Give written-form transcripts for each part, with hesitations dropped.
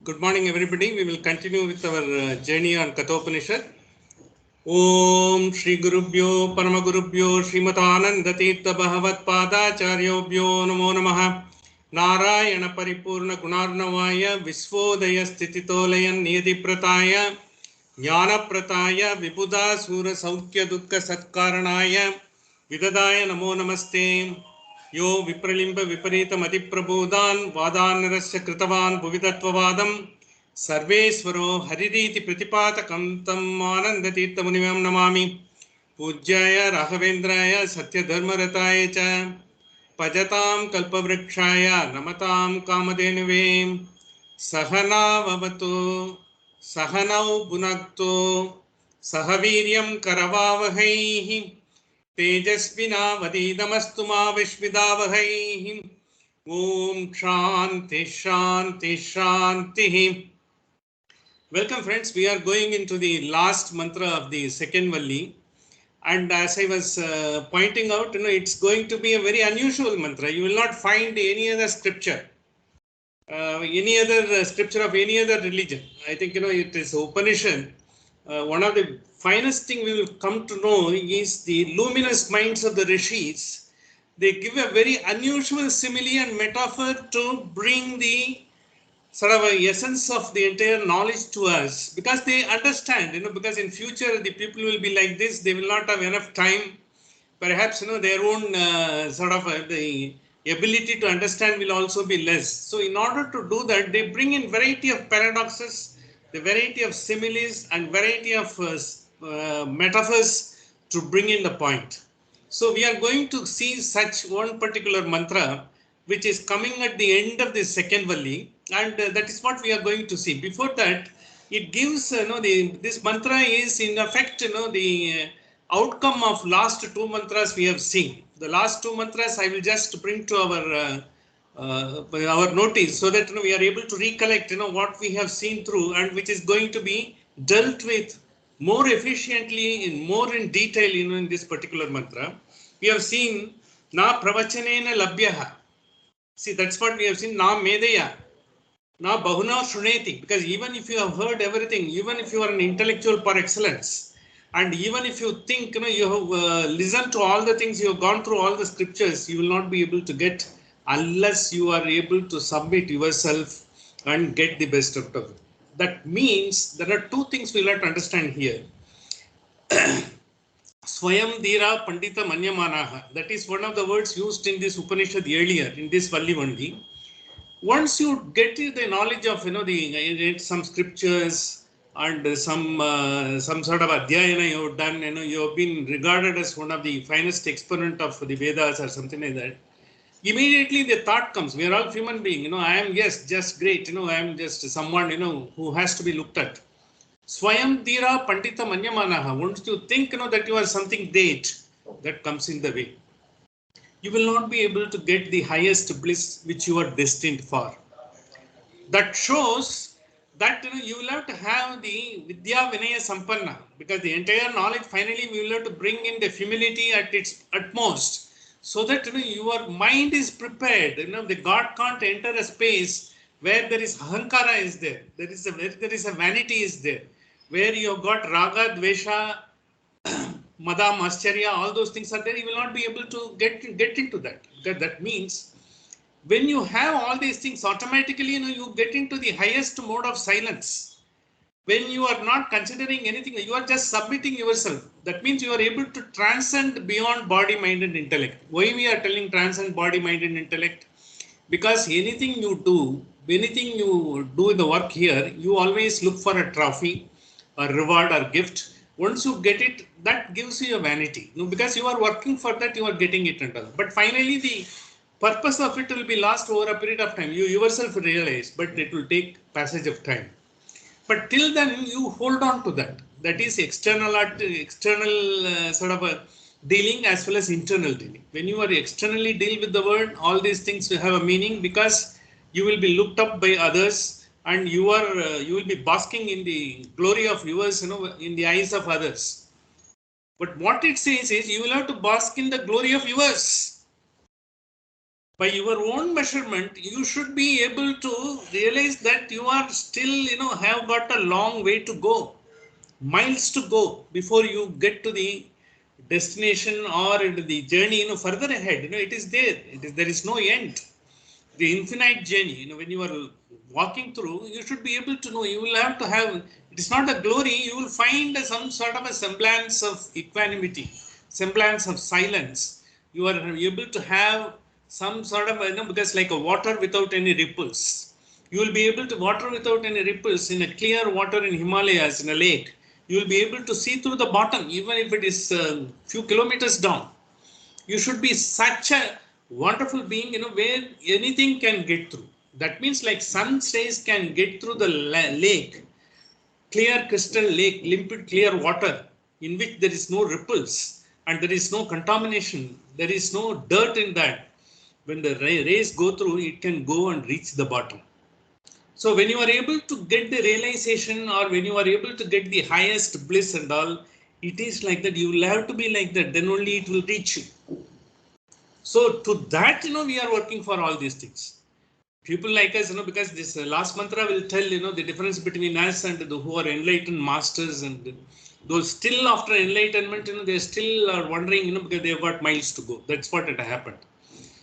Good morning, everybody. We will continue with our journey on Kathopanishad. Om Shri Gurubhyo Paramagurubhyo Srimatananda Tirtha Bhagavat Padacharyobhyo Namo Namaha Narayana Paripurna Gunarnavaya Visvodaya Stititolayan Niyati Prataya Jnana Prataya Vibuddha Sura Saukya Dukkha Satkaranaya Vidadaya Namo Namaste Yo Vipralimba Viparita Matiprabodhan Vadanarasya Kritavan Bhuvidatvavadam Sarvesvaro Haririti Pratipatakam Tam Anandatirthamunimam Namami Pujjaya Raghavendraya Satya Dharmarataya Cha Pajatam Kalpavrakshaya Namatam Kamadhenave Sahana Vavatu Sahanau Bhunakto Sahaviryam Karavavahaihi Tejasvinavadidamastu ma Vishvidavahaihi Om Shanti Shanti Shanti. Welcome friends, we are going into the last mantra of the second Valli, and as I was pointing out, it's going to be a very unusual mantra. You will not find any other scripture, scripture of any other religion. I think it is Upanishad. One of the finest thing we will come to know is the luminous minds of the rishis. They give a very unusual simile and metaphor to bring the sort of a essence of the entire knowledge to us, because they understand, because in future the people will be like this, they will not have enough time, perhaps their own the ability to understand will also be less. So in order to do that, they bring in variety of paradoxes, the variety of similes and variety of metaphors to bring in the point. So we are going to see such one particular mantra which is coming at the end of the second Valli, and that is what we are going to see. Before that, it gives this mantra is in effect the outcome of last two mantras we have seen. The last two mantras I will just bring to our notice, so that we are able to recollect what we have seen through, and which is going to be dealt with more efficiently, in detail in this particular mantra. We have seen na pravachanena labhyaha. See, that's what we have seen. Na medaya, na bahuna shuneti. Because even if you have heard everything, even if you are an intellectual par excellence, and even if you think you have listened to all the things, you have gone through all the scriptures, you will not be able to get unless you are able to submit yourself and get the best out of it. That means there are two things we have to understand here. Swayam Dira Pandita Manyamanaha. That is one of the words used in this Upanishad earlier, in this Valli only. Once you get the knowledge of some scriptures and some sort of adhyayana you have done, you have been regarded as one of the finest exponent of the Vedas or something like that. Immediately the thought comes, we are all human beings, I am just great, I am just someone who has to be looked at. Swayam Dira Pandita Manyamanaha. Once you think that you are something great, that comes in the way, you will not be able to get the highest bliss which you are destined for. That shows that you will have to have the Vidya Vinaya Sampanna, because the entire knowledge finally we will have to bring in the humility at its utmost, so that your mind is prepared. The God can't enter a space where there is ahankara is there, there is a vanity is there, where you have got raga, dvesha, madam, ascharya, all those things are there. You will not be able to get into that, because that means when you have all these things, automatically you get into the highest mode of silence. When you are not considering anything, you are just submitting yourself. That means you are able to transcend beyond body, mind and intellect. Why we are telling transcend body, mind and intellect? Because anything you do in the work here, you always look for a trophy, a reward or gift. Once you get it, that gives you a vanity. Because you are working for that, you are getting it and all. But finally, the purpose of it will be lost over a period of time. You yourself realize, but it will take passage of time. But till then, you hold on to that. That is external sort of a dealing as well as internal dealing. When you are externally deal with the world, all these things will have a meaning, because you will be looked up by others, and you will be basking in the glory of yours, in the eyes of others. But what it says is you will have to bask in the glory of yours. by your own measurement, you should be able to realize that you are still, have got a long way to go, miles to go before you get to the destination or into the journey, further ahead. It is there. There is no end. The infinite journey, when you are walking through, you should be able to know. You will have to have. It is not a glory. You will find some sort of a semblance of equanimity, semblance of silence. You are able to have some sort of, because like a water without any ripples. You will be able to water without any ripples in a clear water in Himalayas, in a lake. You will be able to see through the bottom, even if it is a few kilometers down. You should be such a wonderful being, where anything can get through. That means like sun rays can get through the lake, clear crystal lake, limpid clear water in which there is no ripples and there is no contamination, there is no dirt in that. When the rays go through, it can go and reach the bottom. So when you are able to get the realization, or when you are able to get the highest bliss and all, it is like that. You will have to be like that, then only it will reach you. So to that, we are working for all these things. People like us, because this last mantra will tell, the difference between us and the who are enlightened masters, and those still after enlightenment, they still are wondering, because they have got miles to go. That's what had happened.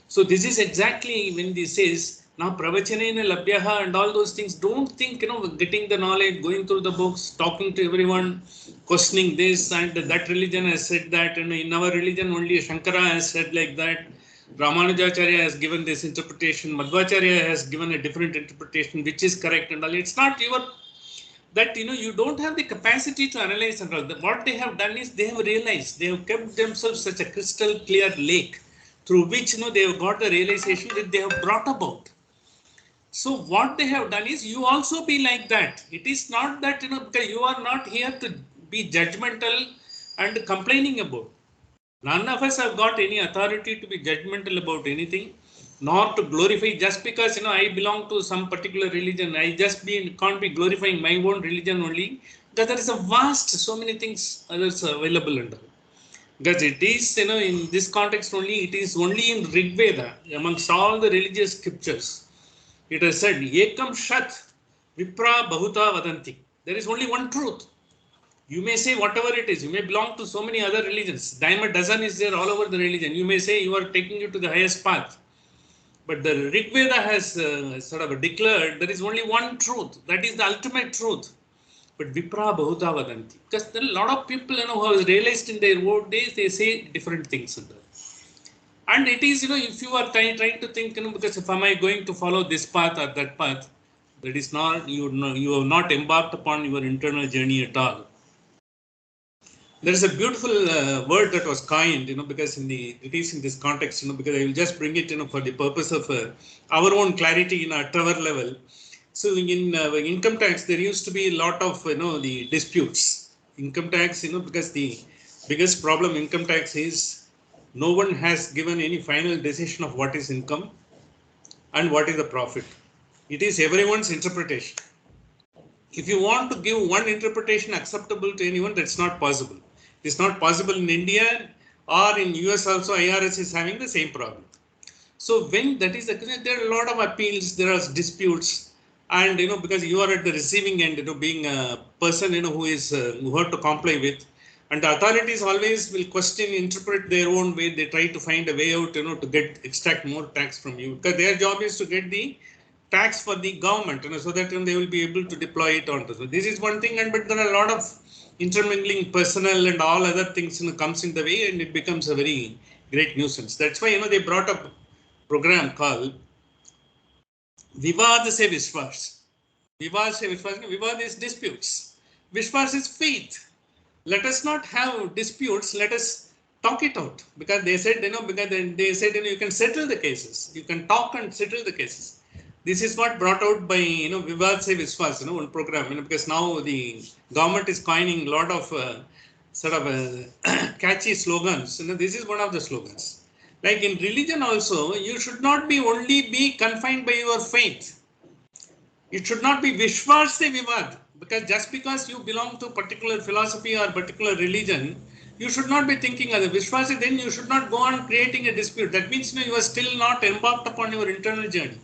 So this is exactly when this says, now pravachanena labhyaha and all those things. Don't think, getting the knowledge, going through the books, talking to everyone, questioning this and that religion has said that, and in our religion only Shankara has said like that. Ramanujacharya has given this interpretation. Madhvacharya has given a different interpretation, which is correct and all. It's not your that you don't have the capacity to analyze and all. What they have done is they have realized, they have kept themselves such a crystal clear lake through which they have got the realization that they have brought about. So what they have done is you also be like that. It is not that because you are not here to be judgmental and complaining about. None of us have got any authority to be judgmental about anything, nor to glorify just because I belong to some particular religion. I just can't be glorifying my own religion only. Because there is a vast, so many things others are available under. Because it is in this context only, it is only in Rig Veda amongst all the religious scriptures. It has said Ekam Shat Vipra Bahuta Vadanti. There is only one truth. You may say whatever it is. You may belong to so many other religions. Dime a dozen is there all over the religion. You may say you are taking you to the highest path. But the Rig Veda has sort of declared there is only one truth. That is the ultimate truth. But Vipra Bahuta Vadanti. Because there are a lot of people who have realized in their old days, they say different things. And it is, if you are trying to think, because if am I going to follow this path or that path, that is not, you have not embarked upon your internal journey at all. There is a beautiful word that was coined, because it is in this context, because I will just bring it, for the purpose of our own clarity in our tower level. So in income tax, there used to be a lot of, the disputes. Income tax, because the biggest problem income tax is no one has given any final decision of what is income and what is the profit. It is everyone's interpretation. If you want to give one interpretation acceptable to anyone, that's not possible. It's not possible in India, or in US also. IRS is having the same problem. So when that is the case, there are a lot of appeals, there are disputes, and because you are at the receiving end, being a person who have to comply with, and the authorities always will question, interpret their own way. They try to find a way out, to extract more tax from you, because their job is to get the tax for the government, so that they will be able to deploy it onto. So this is one thing, and but there are a lot of intermingling, personal and all other things comes in the way, and it becomes a very great nuisance. That's why they brought up a program called Vivad se Vishwas. Vivad se Vishwas. Vivad is disputes. Vishwas is faith. Let us not have disputes. Let us talk it out, because they said, because they said, you can settle the cases. You can talk and settle the cases. This is what brought out by, Vivad se Vishwas, one program, because now the government is coining a lot of sort of catchy slogans. This is one of the slogans. Like in religion also, you should not be only be confined by your faith. It should not be Vishwas se Vivad, because just because you belong to particular philosophy or particular religion, You should not be thinking other. Vishwasi, then you should not go on creating a dispute. That means you are still not embarked upon your internal journey.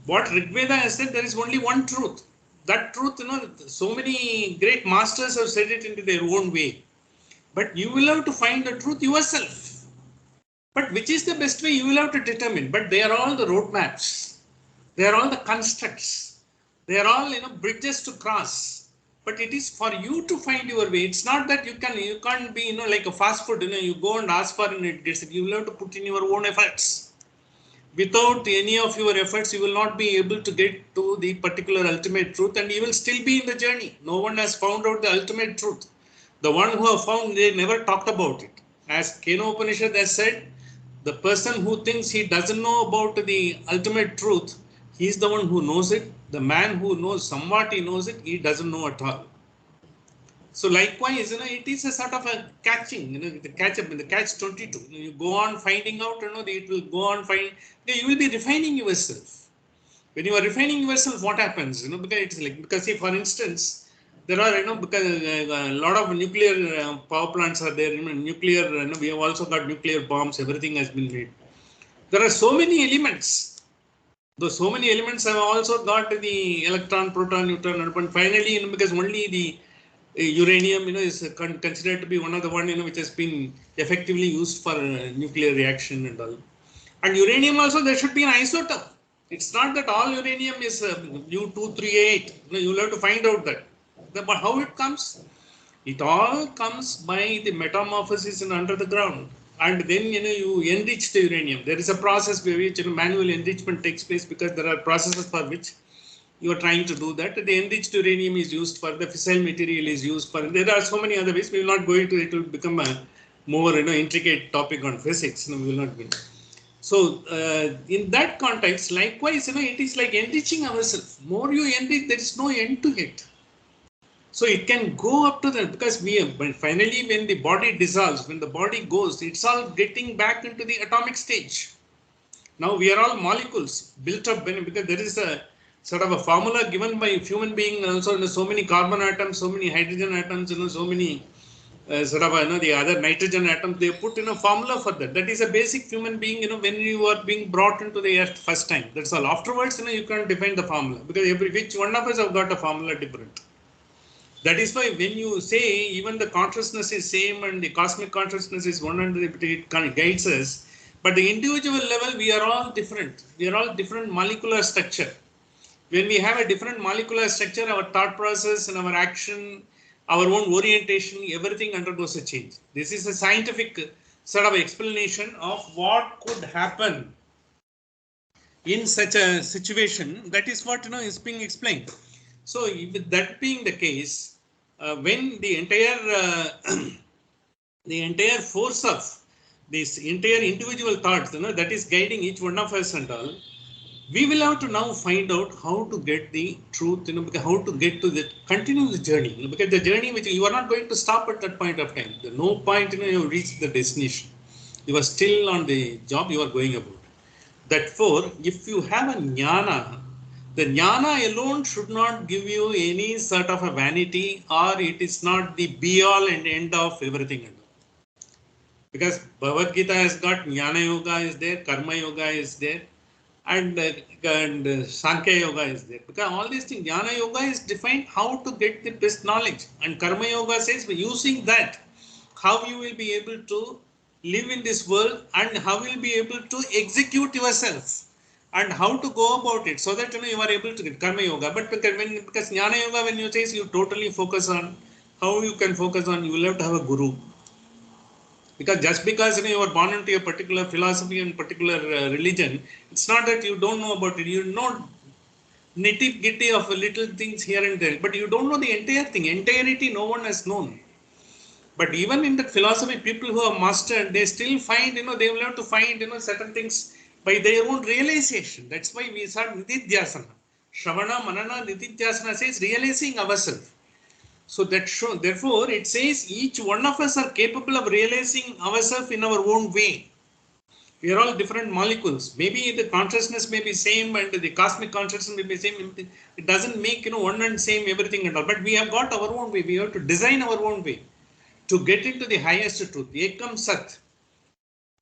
What Rigveda has said, there is only one truth. That truth, so many great masters have said it into their own way. But you will have to find the truth yourself. But which is the best way, you will have to determine. But they are all the roadmaps. They are all the constructs. They are all, bridges to cross. But it is for you to find your way. It's not that you can't be, like a fast food, you go and ask for and it gets it. You will have to put in your own efforts. Without any of your efforts, you will not be able to get to the particular ultimate truth, and you will still be in the journey. No one has found out the ultimate truth. The one who have found, they never talked about it. As Kathopanishad has said, the person who thinks he doesn't know about the ultimate truth, he is the one who knows it. The man who knows somewhat he knows it, he doesn't know at all. So likewise, it is a sort of a catching, the catch up in the catch 22. You go on finding out, it will go on finding. You will be refining yourself. When you are refining yourself, what happens? Because it's like, because see, for instance, there are, because a lot of nuclear power plants are there. Nuclear, we have also got nuclear bombs. Everything has been made. There are so many elements. Though so many elements have also got the electron, proton, neutron, and finally, because only the uranium, is considered to be one of the one, which has been effectively used for nuclear reaction and all. And uranium also, there should be an isotope. It's not that all uranium is U238. You will have to find out that. But how it comes? It all comes by the metamorphosis in under the ground. And then, you enrich the uranium. There is a process by which manual enrichment takes place, because there are processes for which you are trying to do that. The enriched uranium is used for, the fissile material is used for, there are so many other ways. We will not go into it, will become a more intricate topic on physics. We will not be. So in that context, likewise, it is like enriching ourselves. More you enrich, there is no end to it. So it can go up to that, because finally when the body dissolves, when the body goes, it's all getting back into the atomic stage. Now we are all molecules built up, because there is a sort of a formula given by human being also, so many carbon atoms, so many hydrogen atoms, so many the other nitrogen atoms, they put in a formula for that. That is a basic human being, when you are being brought into the earth first time. That's all. Afterwards, you can't define the formula, because which one of us have got a formula different. That is why when you say even the consciousness is same and the cosmic consciousness is one, and it guides us, but the individual level, we are all different. We are all different molecular structure. When we have a different molecular structure, our thought process and our action, our own orientation, everything undergoes a change. This is a scientific sort of explanation of what could happen in such a situation. That is what is being explained. So, with that being the case, when the entire force of this entire individual thoughts, that is guiding each one of us and all, we will have to now find out how to get the truth, because how to get to the continue the journey, because the journey which you are not going to stop at that point of time. There is no point, you have reached the destination. You are still on the job you are going about. Therefore, if you have a jnana, the jnana alone should not give you any sort of a vanity, or it is not the be all and end of everything. Because Bhagavad Gita has got jnana yoga is there, karma yoga is there, and Sankhya yoga is there. Because all these things, jnana yoga is defined how to get the best knowledge, and karma yoga says using that, how you will be able to live in this world, and how you will be able to execute yourself, and how to go about it, so that you are able to get karma yoga. But because jnana yoga, when you say you totally focus on, how you can focus on, you will have to have a guru. Because just because you are born into a particular philosophy and particular religion, it's not that you don't know about it. You know nitty-gritty of little things here and there, but you don't know the entire thing. Entirety no one has known. But even in the philosophy, people who have mastered, they still find, they will have to find, certain things by their own realization. That's why we start nididhyasana. Shravana, Manana, nididhyasana says realizing ourselves. So therefore, it says each one of us are capable of realizing ourselves in our own way. We are all different molecules. Maybe the consciousness may be same, and the cosmic consciousness may be same. It doesn't make one and same everything and all. But we have got our own way. We have to design our own way. to get into the highest truth. Ekam Sat.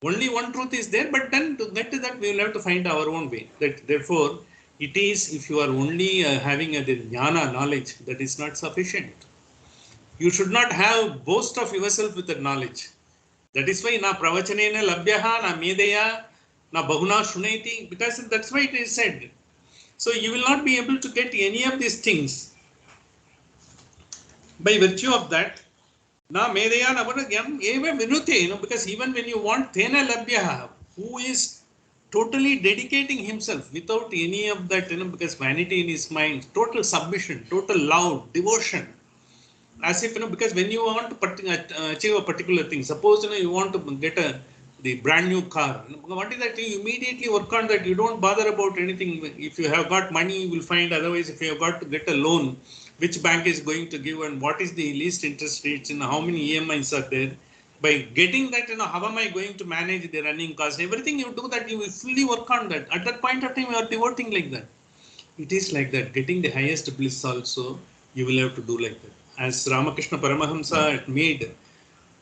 Only one truth is there, but then to get to that, we will have to find our own way. That therefore, it is, if you are only having the jnana knowledge, that is not sufficient. You should not have boast of yourself with that knowledge. That is why na pravachanena labhyaha, na medeya, na bahuna shuneti, because that's why it is said. So you will not be able to get any of these things by virtue of that. Na medeya navanagyam eva vinute, because even when you want tena labhyaha, who is totally dedicating himself without any of that, because vanity in his mind, total submission, total love, devotion. As if, because when you want to achieve a particular thing, suppose, you want to get the brand new car, what is that? You immediately work on that. You don't bother about anything. If you have got money, you will find. Otherwise, if you have got to get a loan, which bank is going to give and what is the least interest rates and how many EMIs are there. By getting that, how am I going to manage the running cost? Everything you do that, you will fully work on that. At that point of time, you are devoting like that. It is like that. Getting the highest bliss also, you will have to do like that. As Ramakrishna Paramahamsa made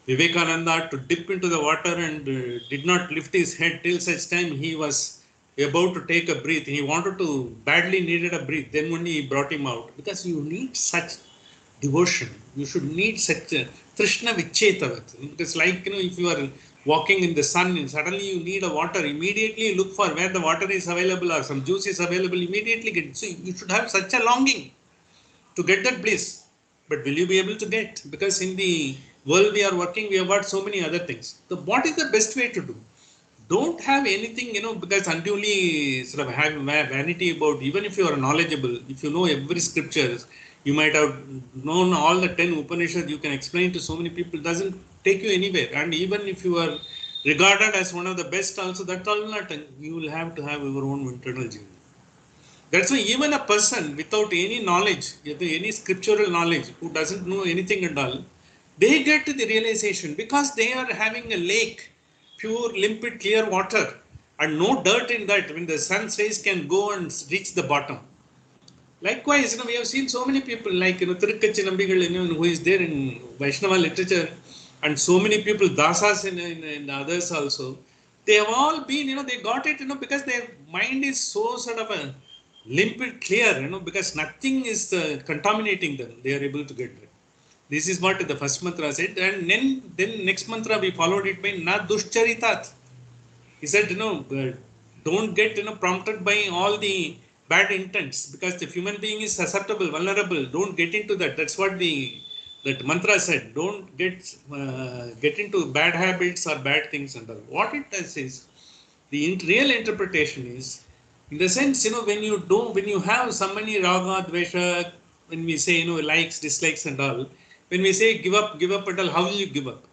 Vivekananda to dip into the water and did not lift his head till such time he was about to take a breath. He wanted to, badly needed a breath. Then only he brought him out. Because you need such devotion. You should need such a Trishna Vichetavat. Because like, if you are walking in the sun and suddenly you need a water, immediately look for where the water is available or some juice is available, immediately get it. So you should have such a longing to get that bliss. But will you be able to get? Because in the world we are working, we have got so many other things. So what is the best way to do? Don't have anything, because unduly sort of have vanity about, even if you are knowledgeable, if you know every scripture, you might have known all the 10 Upanishads, you can explain to so many people, doesn't take you anywhere. And even if you are regarded as one of the best also, that all not, you will have to have your own internal journey. That's why even a person without any knowledge, any scriptural knowledge, who doesn't know anything at all, they get to the realization because they are having a lake, pure, limpid, clear water, and no dirt in that. When the sun's rays can go and reach the bottom. Likewise, we have seen so many people like Tirukkachi Nambigal, who is there in Vaishnava literature, and so many people, dasas in others also. They have all been, they got it, because their mind is so sort of a limpid, clear, because nothing is contaminating them. They are able to get it. This is what the first mantra said, and then next mantra we followed it by na dushcharitat. He said, don't get prompted by all the bad intents, because the human being is susceptible, vulnerable. Don't get into that. That's what that mantra said. Don't get into bad habits or bad things and all. What it does is, the real interpretation is, in the sense, when you have so many raga, dvesha, when we say, likes, dislikes and all, when we say give up and all, how will you give up?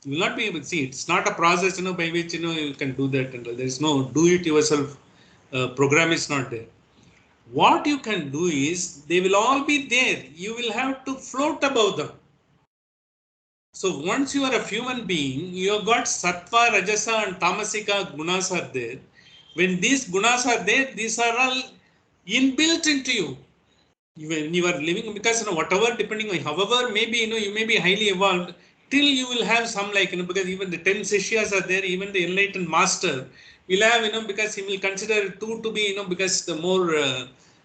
You will not be able to see. It's not a process, by which, you can do that and all. There is no do it yourself program is not there. What you can do is, they will all be there. You will have to float above them. So once you are a human being, you have got sattva, rajasa and tamasika gunas are there. When these gunas are there, these are all inbuilt into you. When you are living, because whatever, depending on, however, maybe you may be highly evolved, till you will have some, like, because even the 10 sishyas are there, even the enlightened master will have, because he will consider two to be, because the more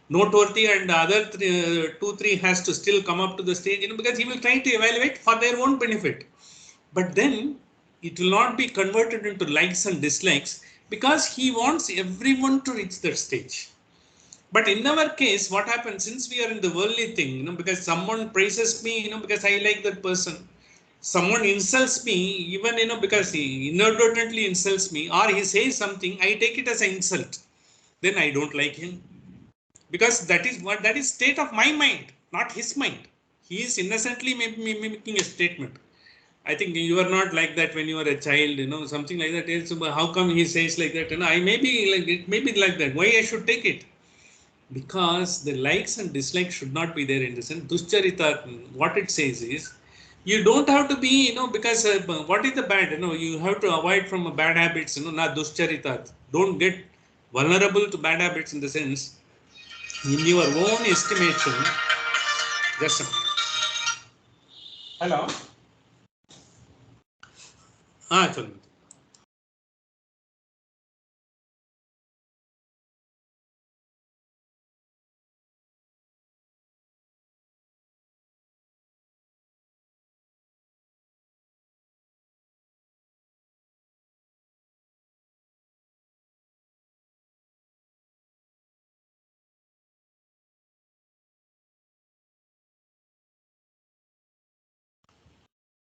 noteworthy, and the other two, three has to still come up to the stage, because he will try to evaluate for their own benefit. But then it will not be converted into likes and dislikes, because he wants everyone to reach that stage. But in our case, what happens, since we are in the worldly thing, because someone praises me, because I like that person. Someone insults me, even, because he inadvertently insults me, or he says something, I take it as an insult. Then I don't like him. Because that is state of my mind, not his mind. He is innocently making a statement. I think you are not like that when you are a child, something like that. How come he says like that? I may be like, it may be like that. Why I should take it? Because the likes and dislikes should not be there in the sense. Duscharita, what it says is, you don't have to be, because what is the bad? You have to avoid from bad habits, not duscharita. Don't get vulnerable to bad habits in the sense, in your own estimation. Just a minute. Hello. சொல்லுங்க.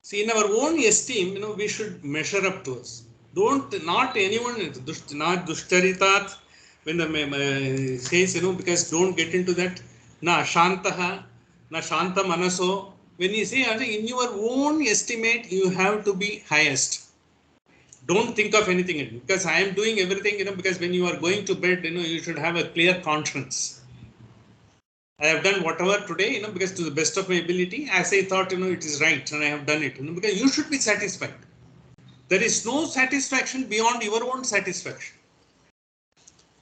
See, in our own esteem, we should measure up to us. Not anyone, not dushtaritat, when the says, because don't get into that, na shantaha, na shanta manaso. When you say, in your own estimate, you have to be highest. Don't think of anything because I am doing everything, because when you are going to bed, you should have a clear conscience. I have done whatever today, because to the best of my ability, as I thought, it is right, and I have done it, because you should be satisfied. There is no satisfaction beyond your own satisfaction.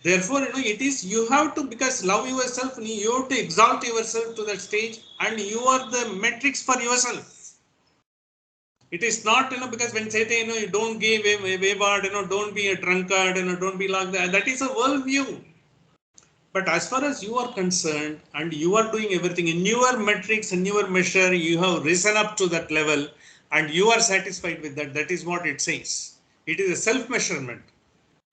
Therefore, it is, you have to, because love yourself, you have to exalt yourself to that stage, and you are the metrics for yourself. It is not, because when say, you don't give a wayward, don't be a drunkard, don't be like that. That is a world view. But as far as you are concerned and you are doing everything in your metrics and your measure, you have risen up to that level and you are satisfied with that. That is what it says. It is a self-measurement.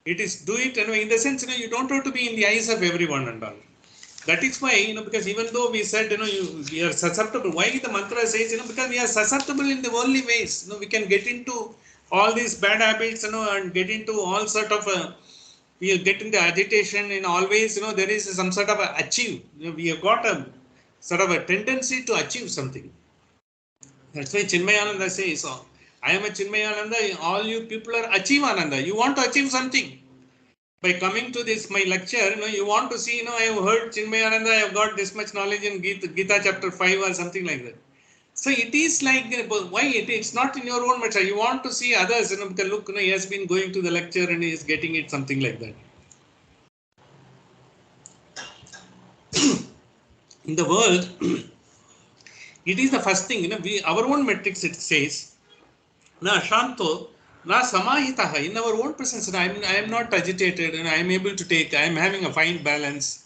It is do it in the sense, you don't have to be in the eyes of everyone and all. That is why, because even though we said, we are susceptible. Why the mantra says, because we are susceptible in the worldly ways. We can get into all these bad habits, and get into all sort of we get into agitation and always, there is some sort of achieve. We have got a sort of a tendency to achieve something. That's why Chinmayananda says, I am a Chinmayananda, all you people are Achievananda. You want to achieve something. By coming to this, my lecture, you want to see, I have heard Chinmayananda, I have got this much knowledge in Gita chapter 5 or something like that. So it is like, why it's not in your own matter. You want to see others, because look, he has been going to the lecture and he is getting it, something like that. In the world, it is the first thing, our own metrics, it says, na shanto, na samahitaha, in our own presence, I am not agitated and I am able to take, I am having a fine balance.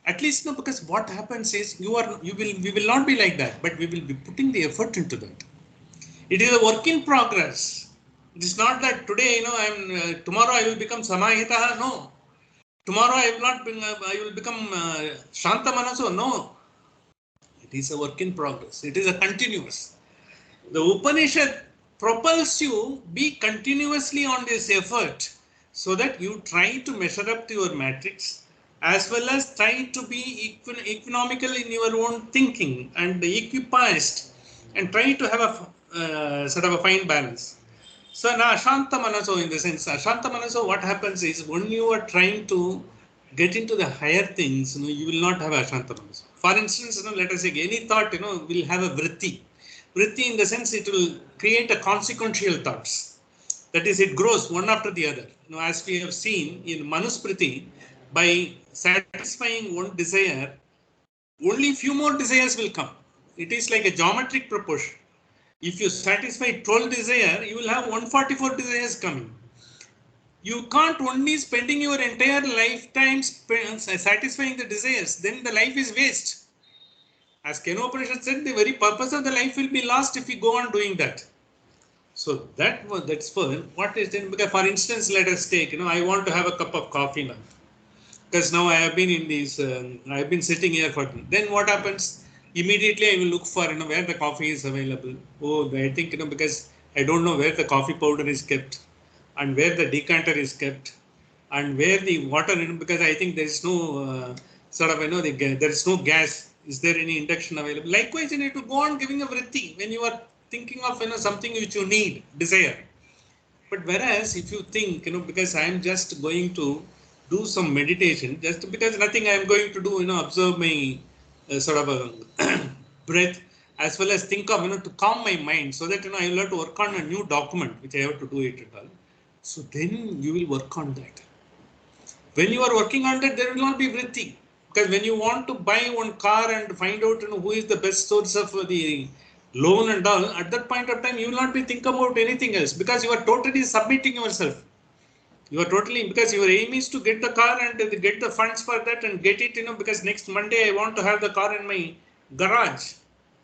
At least, because what happens is, we will not be like that, but we will be putting the effort into that. It is a work in progress. It is not that today, tomorrow I will become samahitaha, no. Tomorrow I will not, I will become shanta manaso, no. It is a work in progress. It is a continuous. The Upanishad propels you be continuously on this effort so that you try to measure up to your matrix as well as try to be economical in your own thinking and equipoised and try to have a sort of a fine balance. So now Ashanta Manaso, in the sense, Ashanta Manaso, what happens is when you are trying to get into the higher things, you will not have Ashanta Manaso. For instance, let us say any thought, will have a vritti. Vritti in the sense it will create a consequential thoughts. That is, it grows one after the other. As we have seen in Manusmriti, by satisfying one desire, only few more desires will come. It is like a geometric proportion. If you satisfy 12 desire, you will have 144 desires coming. You can't only spending your entire lifetime satisfying the desires, then the life is waste. As Kathopanishad said, the very purpose of the life will be lost if we go on doing that. So that's for what is then, because for instance, let us take, I want to have a cup of coffee now. Because now I have been in these, I have been sitting here for, then what happens? Immediately I will look for, where the coffee is available. Oh, I think, because I don't know where the coffee powder is kept and where the decanter is kept and where the water, because I think there is no sort of, there is no gas. Is there any induction available? Likewise, you need to go on giving a vritti when you are thinking of, something which you need, desire. But whereas if you think, because I am just going to do some meditation, just because nothing I am going to do, observe my sort of a breath, as well as think of, to calm my mind so that, I will have to work on a new document, which I have to do it at all. So then you will work on that. When you are working on that, there will not be vritti. Because when you want to buy one car and find out, who is the best source of the loan and all, at that point of time, you will not be thinking about anything else because you are totally submitting yourself. You are totally, because your aim is to get the car and get the funds for that and get it, because next Monday I want to have the car in my garage,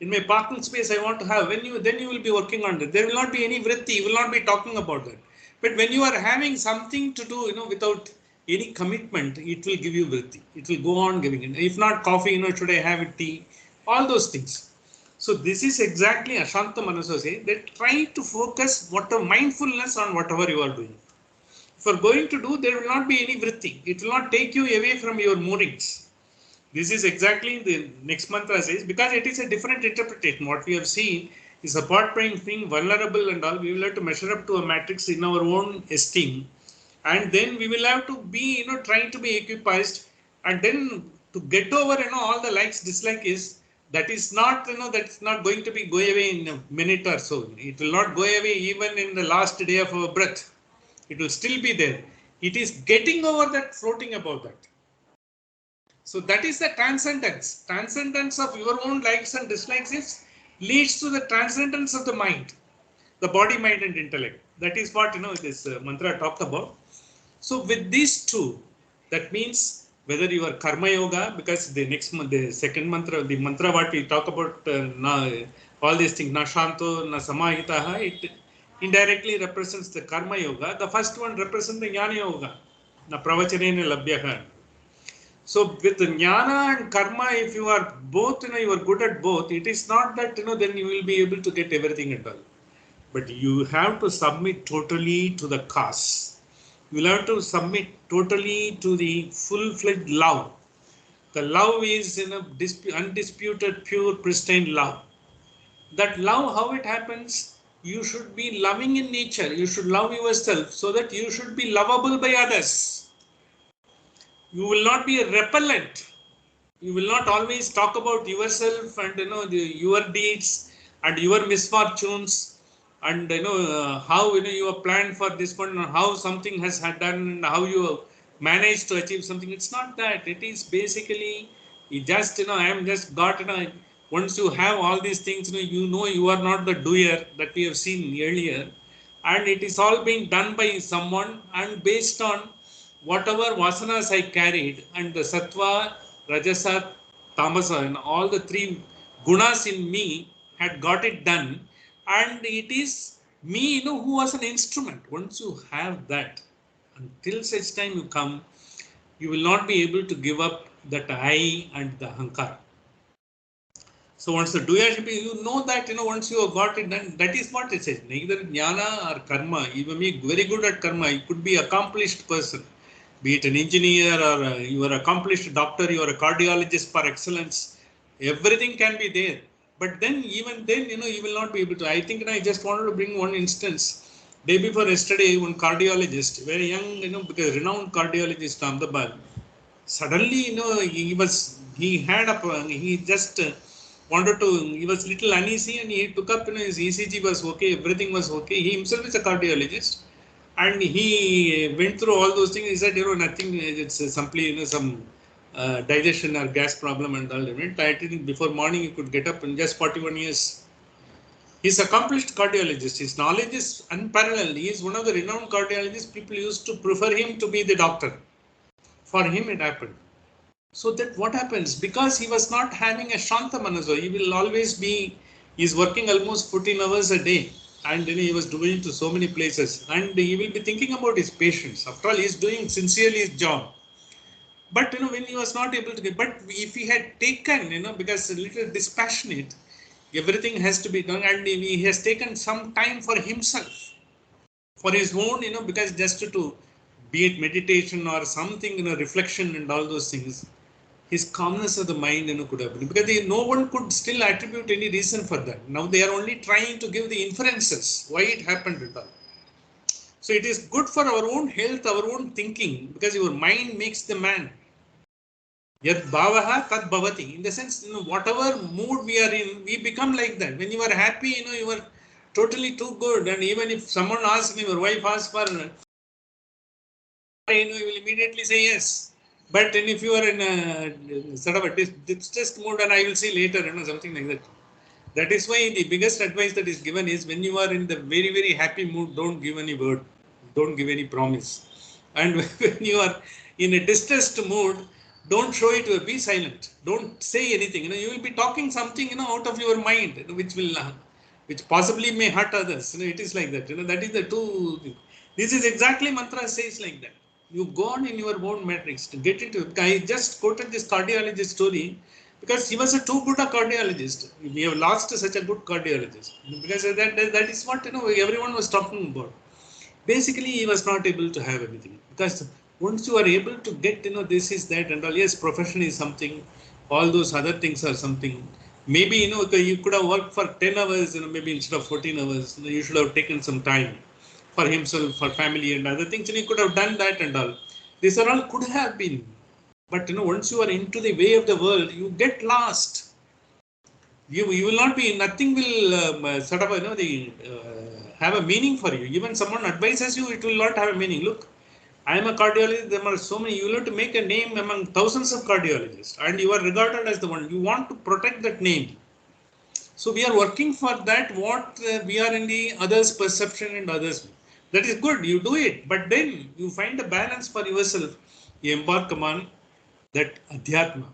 in my parking space I want to have. Then you will be working on it. There will not be any vritti, you will not be talking about that. But when you are having something to do, without any commitment, it will give you vritti. It will go on giving it. If not coffee, should I have a tea? All those things. So this is exactly Ashanta Manaso say, that try to focus mindfulness on whatever you are doing. For going to do, there will not be any vritti. It will not take you away from your moorings. This is exactly the next mantra says, because it is a different interpretation. What we have seen is apart from being vulnerable and all, we will have to measure up to a matrix in our own esteem. And then we will have to be, trying to be equipped. And then to get over, all the likes, dislike is, that is not, that's not going to be go away in a minute or so. It will not go away even in the last day of our breath. It will still be there. It is getting over that, floating above that. So that is the transcendence. Transcendence of your own likes and dislikes leads to the transcendence of the mind, the body, mind, and intellect. That is what this mantra talked about. So with these two, that means whether you are karma yoga, because the second mantra, the mantra what we talk about, all these things, na shanto, na samahitaha, it indirectly represents the karma yoga. The first one represents the jnana yoga, na pravachanena labhyaha. So with the jnana and karma, if you are both, you are good at both, it is not that, then you will be able to get everything at all. But you have to submit totally to the cause. You will have to submit totally to the full-fledged love. The love is undisputed, pure, pristine love. That love, how it happens, you should be loving in nature. You should love yourself so that you should be lovable by others. You will not be a repellent. You will not always talk about yourself and your deeds and your misfortunes and how you have planned for this one and how something has had done and how you managed to achieve something. It's not that. It is basically you just I am just got once you have all these things you are not the doer that we have seen earlier, and it is all being done by someone and based on whatever vasanas I carried and the sattva, rajasa, tamasa, and all the three gunas in me had got it done, and it is me, who was an instrument. Once you have that, until such time you come, you will not be able to give up that I and the ahankara. So once the doership, you know that, once you have got it done, that is what it says. Neither jnana or karma, even me very good at karma, you could be accomplished person, be it an engineer or you are accomplished doctor, you are a cardiologist par excellence, everything can be there. But then, even then, you will not be able to. I think I just wanted to bring one instance. Day before yesterday, one cardiologist, very young, because renowned cardiologist, Ahmedabad, suddenly he just wanted to, he was little uneasy and he took up, his ECG was okay, everything was okay. He himself is a cardiologist and he went through all those things. He said, nothing, it's simply some digestion or gas problem and all. I think before morning he could get up in just 41 years. He's accomplished cardiologist. His knowledge is unparalleled. He is one of the renowned cardiologists. People used to prefer him to be the doctor. For him it happened. So that what happens, because he was not having a shanta manaso, he will always be, he's working almost 14 hours a day and then he was doing to so many places and he will be thinking about his patients. After all, he is doing sincerely his job. But when he was not able to get, but if he had taken, because a little dispassionate, everything has to be done and he has taken some time for himself, for his own, because just to be it meditation or something, reflection and all those things, his calmness of the mind, could have been, because no one could still attribute any reason for that. Now they are only trying to give the inferences why it happened and all. So it is good for our own health, our own thinking, because your mind makes the man. Yad bhavaha tad bhavati. In the sense, whatever mood we are in, we become like that. When you are happy, you are totally too good. And even if someone asks me, your wife asks for, you will immediately say yes. But if you are in a sort of a distressed mood and I will see later, something like that. That is why the biggest advice that is given is when you are in the very, very happy mood, don't give any word, don't give any promise. And when you are in a distressed mood, don't show it, be silent. Don't say anything. You will be talking something, out of your mind, which will, which possibly may hurt others. It is like that. That is the two. This is exactly mantra says like that. You go on in your own matrix to get into. I just quoted this cardiologist story because he was a too good a cardiologist. We have lost such a good cardiologist because that is what everyone was talking about. Basically, he was not able to have anything because once you are able to get this is that and all. Yes, profession is something. All those other things are something. Maybe you could have worked for 10 hours. Maybe instead of 14 hours, you should have taken some time for himself, for family and other things, and he could have done that and all. These are all could have been. But once you are into the way of the world, you get lost. You will not be, nothing will sort of, have a meaning for you. Even someone advises you, it will not have a meaning. Look, I am a cardiologist, there are so many, you will have to make a name among thousands of cardiologists and you are regarded as the one. You want to protect that name. So we are working for that, what we are in the others' perception and others. That is good, you do it. But then you find a balance for yourself. You embark upon that adhyatma.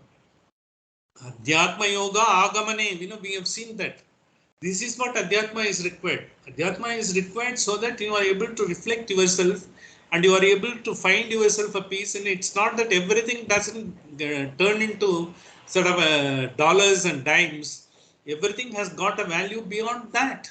Adhyatma yoga agamane, we have seen that. This is what Adhyatma is required. Adhyatma is required so that you are able to reflect yourself and you are able to find yourself a peace. And it's not that everything doesn't turn into sort of dollars and dimes. Everything has got a value beyond that.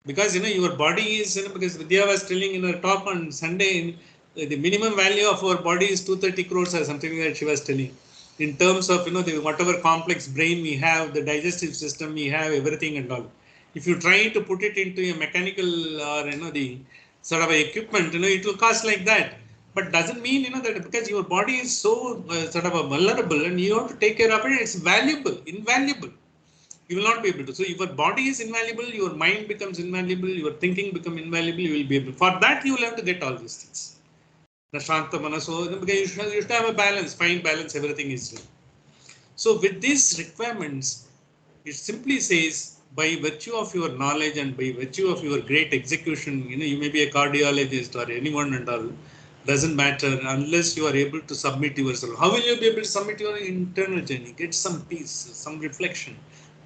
Because your body is, because Vidya was telling in her talk on Sunday, the minimum value of our body is 230 crores or something that she was telling. In terms of whatever complex brain we have, the digestive system we have, everything and all. If you try to put it into a mechanical or the sort of equipment, it will cost like that. But doesn't mean that because your body is so sort of vulnerable and you have to take care of it, it's valuable, invaluable. You will not be able to. So if your body is invaluable, your mind becomes invaluable, your thinking becomes invaluable, you will be able. For that, you will have to get all these things. The Shanta Manaso, because you should have a balance, find balance, everything is real. So with these requirements, it simply says, by virtue of your knowledge and by virtue of your great execution, you may be a cardiologist or anyone and all, doesn't matter unless you are able to submit yourself. How will you be able to submit your internal journey? Get some peace, some reflection,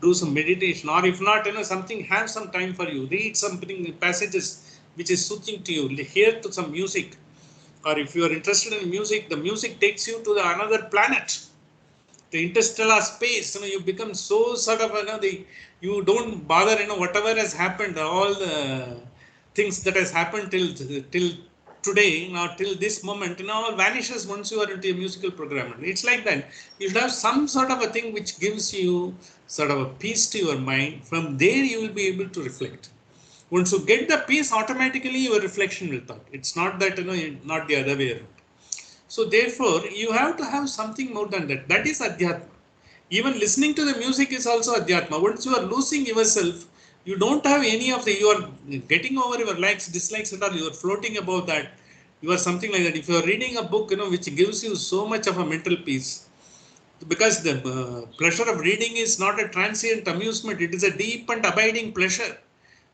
do some meditation, or if not, something, have some time for you. Read something, passages which is soothing to you. Hear to some music, or if you are interested in music, the music takes you to another planet, the interstellar space. You become so sort of you don't bother whatever has happened, all the things that has happened till today, now till this moment, all vanishes once you are into a musical program. It's like that. You should have some sort of a thing which gives you sort of a peace to your mind. From there you will be able to reflect. Once you get the peace, automatically your reflection will come. It's not that not the other way around. So therefore, you have to have something more than that. That is Adhyatma. Even listening to the music is also Adhyatma. Once you are losing yourself, you don't have any of the, you are getting over your likes, dislikes and all, you are floating above that. You are something like that. If you are reading a book, which gives you so much of a mental peace, because the pleasure of reading is not a transient amusement, it is a deep and abiding pleasure.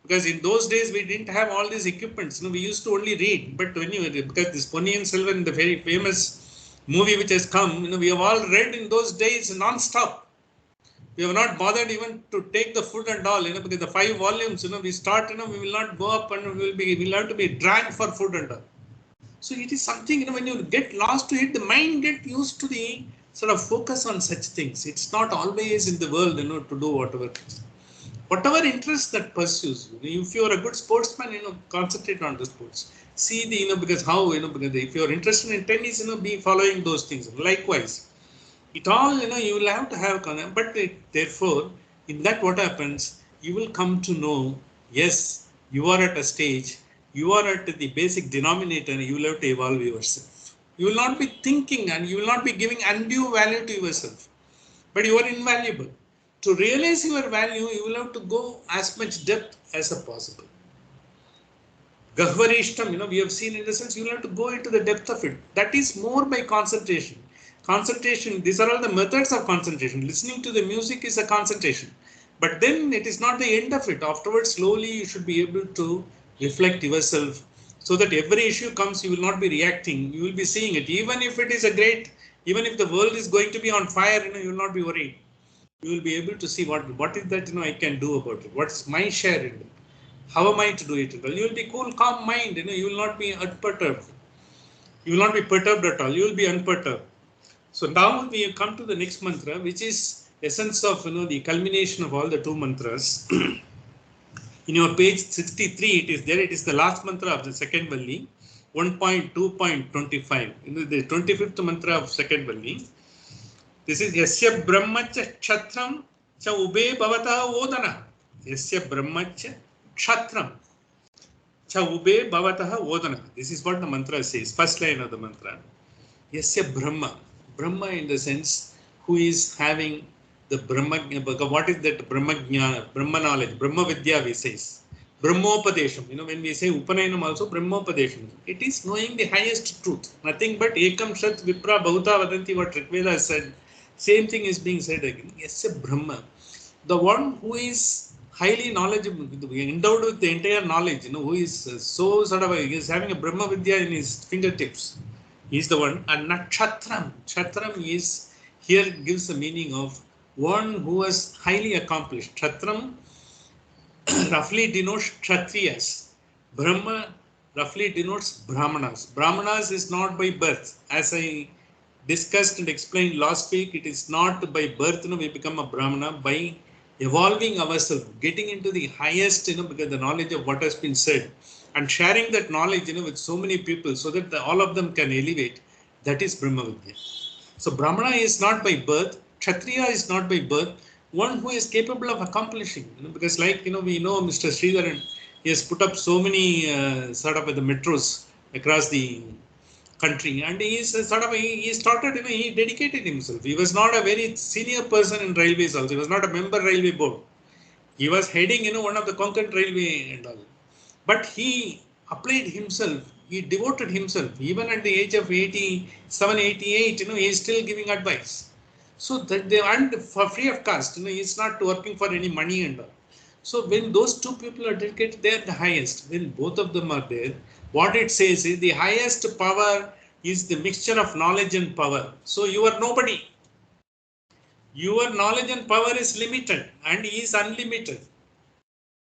Because in those days we didn't have all these equipments. We used to only read. But when because this Ponniyin Selvan, the very famous movie which has come, we have all read in those days non-stop. We have not bothered even to take the food and all, because the 5 volumes, we start, we will not go up and we'll have to be dragged for food and all. So it is something, when you get lost to it, the mind get used to the sort of focus on such things. It's not always in the world, to do whatever. Whatever interest that pursues you. If you are a good sportsman, concentrate on the sports. See the, because how, because if you are interested in tennis, be following those things. Likewise, it all, you will have to have, but therefore, in that what happens, you will come to know, yes, you are at a stage, you are at the basic denominator, and you will have to evolve yourself. You will not be thinking and you will not be giving undue value to yourself, but you are invaluable. To realize your value, you will have to go as much depth as possible. Gahvarishtam, we have seen in the sense you will have to go into the depth of it. That is more by concentration. Concentration, these are all the methods of concentration. Listening to the music is a concentration. But then it is not the end of it. Afterwards, slowly you should be able to reflect yourself so that every issue comes, you will not be reacting. You will be seeing it. Even if it is a great, even if the world is going to be on fire, you will not be worried. You will be able to see what is that, I can do about it. What's my share in it? How am I to do it? Well, you will be cool, calm mind. You will not be unperturbed. You will not be perturbed at all. You will be unperturbed. So now we have come to the next mantra, which is essence of the culmination of all the two mantras. In your page 63, it is there. It is the last mantra of the second Valli, 1.2.25. The 25th mantra of second Valli. This is Yasya Brahmacha Kshatram Cha Ube Bhavata Odana. Yasya Brahmacha Kshatram Cha Ube Bhavata Odana. This is what the mantra says. First line of the mantra. Yasya Brahma. Brahma in the sense who is having the Brahma. What is that Brahma Jnana, Brahma knowledge? Brahma Vidya we say. Brahmopadesham. When we say Upanayanam also, Brahmopadesham. It is knowing the highest truth. Nothing but Ekam Shat Vipra Bhuta Vadanti, what Rigveda said. Same thing is being said again. Yasya Brahma. The one who is highly knowledgeable, endowed with the entire knowledge, who is so sort of, he is having a Brahma Vidya in his fingertips. He is the one. And Nakshatram. Kshatram is, here gives the meaning of one who is highly accomplished. Kshatram roughly denotes Kshatriyas. Brahma roughly denotes Brahmanas. Brahmanas is not by birth. As I discussed and explained last week, it is not by birth we become a Brahmana, by evolving ourselves, getting into the highest, because the knowledge of what has been said and sharing that knowledge, with so many people so that all of them can elevate. That is Brahma Vidya. So Brahmana is not by birth, Kshatriya is not by birth, one who is capable of accomplishing, because like, we know Mr. Sridharan, he has put up so many sort of the metros across the country, and he is sort of, he started, he dedicated himself. He was not a very senior person in railways also. He was not a member railway board. He was heading, one of the Konkan railway and all. But he applied himself. He devoted himself. Even at the age of 87, 88, he is still giving advice. So that they earned for free of cost. He is not working for any money and all. So when those two people are dedicated, they are the highest. When both of them are there, what it says is the highest power is the mixture of knowledge and power. So you are nobody. Your knowledge and power is limited and he is unlimited.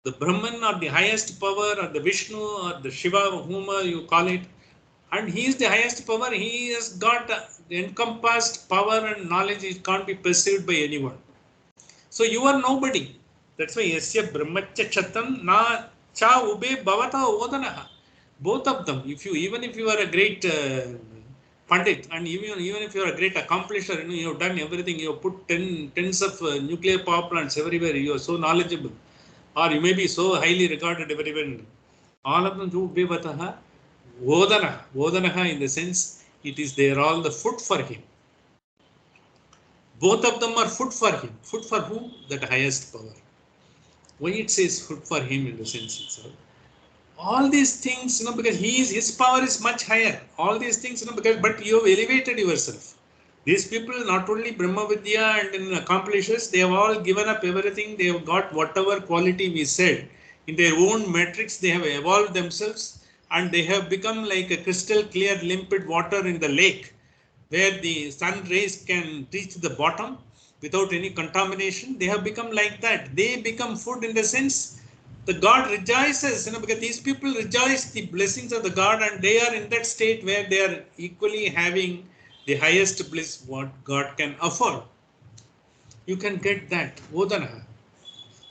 The Brahman or the highest power or the Vishnu or the Shiva, whom you call it, and he is the highest power. He has got encompassed power and knowledge. It can't be perceived by anyone. So you are nobody. That's why Yasya Brahmacha Chatam Na Cha Ube Bhavata Odanaha. Both of them, even if you are a great Pandit, and even if you are a great accomplisher, you have done everything, you have put tens of nuclear power plants everywhere, you are so knowledgeable, or you may be so highly regarded everywhere. All of them do Bevataha, Vodanaha in the sense, it is they are all the food for him. Both of them are food for him. Food for whom? That highest power. Why it says food for him in the sense itself? All these things, because his power is much higher. All these things, because, but you have elevated yourself. These people, not only Brahma Vidya and accomplishers, they have all given up everything. They have got whatever quality we said. In their own metrics, they have evolved themselves and they have become like a crystal clear, limpid water in the lake, where the sun rays can reach the bottom without any contamination. They have become like that. They become food in the sense the God rejoices, because these people rejoice the blessings of the God and they are in that state where they are equally having the highest bliss what God can afford. You can get that. Odana.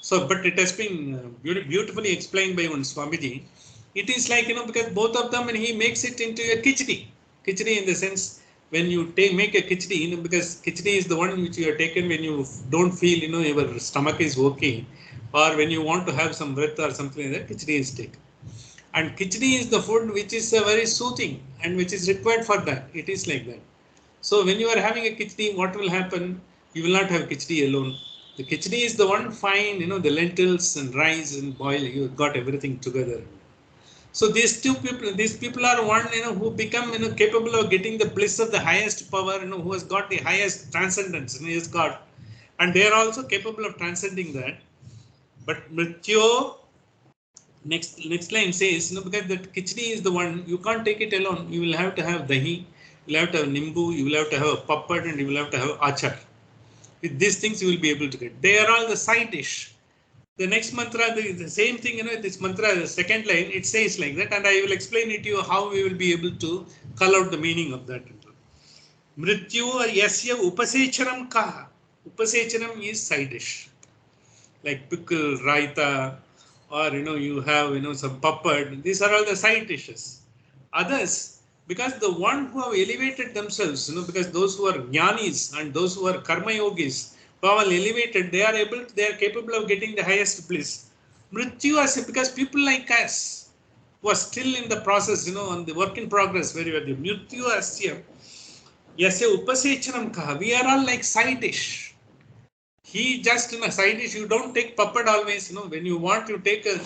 So, but it has been beautifully explained by one Swamiji. It is like, because both of them, and he makes it into a khichdi. Khichdi in the sense, when you make a khichdi, because khichdi is the one which you are taken when you don't feel, your stomach is okay, or when you want to have some breath or something like that, khichdi is taken. And khichdi is the food which is very soothing and which is required for that. It is like that. So when you are having a khichdi, what will happen? You will not have khichdi alone. The khichdi is the one fine, the lentils and rice and boil, you got everything together. So these people are one, who become, capable of getting the bliss of the highest power, who has got the highest transcendence, he has got. And they are also capable of transcending that. But Mrityo, next line says, because that khichdi is the one, you can't take it alone. You will have to have dahi, you will have to have nimbu, you will have to have a papad, and you will have to have achar. With these things you will be able to get. They are all the side dish. The next mantra, the same thing, this mantra, the second line, it says like that, and I will explain it to you how we will be able to call out the meaning of that. Mrityu yasya upasechanam kaha. Upasechanam is side dish. Like pickle, raita, or you have some papad. These are all the side dishes. Others, because the one who have elevated themselves, because those who are jnanis and those who are karma yogis, who are elevated, they are capable of getting the highest bliss. Mrityu, because people like us who are still in the process, on the work in progress, very well. Mrityu asya, yasya upasechanam kaha. We are all like side dish. He just in a side dish, you don't take papad always, when you want, you take a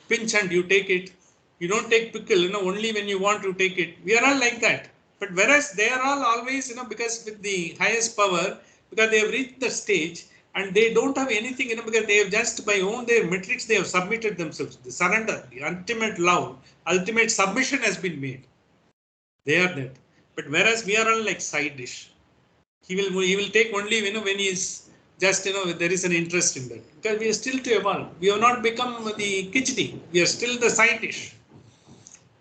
pinch and you take it. You don't take pickle, only when you want to take it. We are all like that. But whereas they are all always, because with the highest power, because they have reached the stage and they don't have anything, because they have just by own their metrics, they have submitted themselves. The surrender, the ultimate love, ultimate submission has been made. They are that. But whereas we are all like side dish. He will take only when he is just there is an interest in that, because we are still to evolve. We have not become the khichdi. We are still the side dish.